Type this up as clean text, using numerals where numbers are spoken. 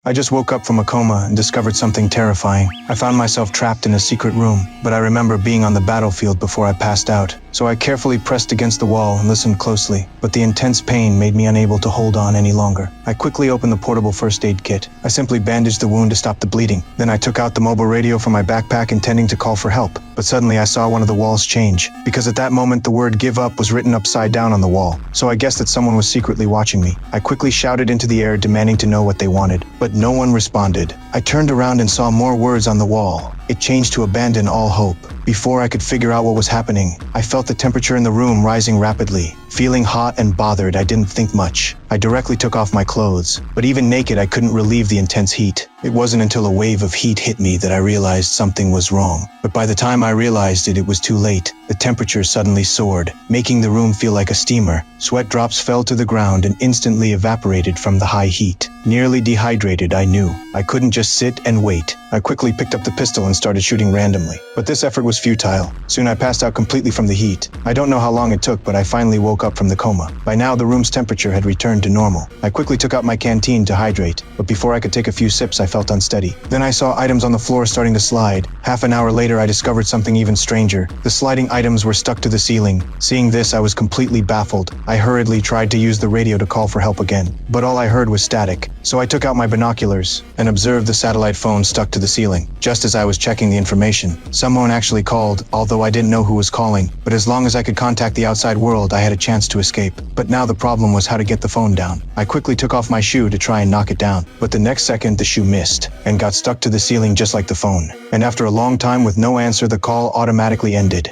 I just woke up from a coma and discovered something terrifying. I found myself trapped in a secret room, but I remember being on the battlefield before I passed out. So I carefully pressed against the wall and listened closely, but the intense pain made me unable to hold on any longer. I quickly opened the portable first aid kit. I simply bandaged the wound to stop the bleeding. Then I took out the mobile radio from my backpack intending to call for help. But suddenly I saw one of the walls change, because at that moment the word "give up" was written upside down on the wall. So I guessed that someone was secretly watching me. I quickly shouted into the air demanding to know what they wanted, but no one responded. I turned around and saw more words on the wall. It changed to "abandon all hope." Before I could figure out what was happening, I felt the temperature in the room rising rapidly. Feeling hot and bothered, I didn't think much. I directly took off my clothes, but even naked I couldn't relieve the intense heat. It wasn't until a wave of heat hit me that I realized something was wrong. But by the time I realized it, it was too late. The temperature suddenly soared, making the room feel like a steamer. Sweat drops fell to the ground and instantly evaporated from the high heat. Nearly dehydrated, I knew. I couldn't just sit and wait. I quickly picked up the pistol and started shooting randomly. But this effort was futile. Soon I passed out completely from the heat. I don't know how long it took, but I finally woke up from the coma. By now, the room's temperature had returned to normal. I quickly took out my canteen to hydrate, but before I could take a few sips, I felt unsteady. Then I saw items on the floor starting to slide. Half an hour later, I discovered something even stranger. The sliding items were stuck to the ceiling. Seeing this, I was completely baffled. I hurriedly tried to use the radio to call for help again, but all I heard was static. So I took out my binoculars and observed the satellite phone stuck to the ceiling. Just as I was checking the information, someone actually called, although I didn't know who was calling. But as long as I could contact the outside world, I had a chance to escape. But now the problem was how to get the phone down. I quickly took off my shoe to try and knock it down, but the next second the shoe missed and got stuck to the ceiling just like the phone. And after a long time with no answer, the call automatically ended.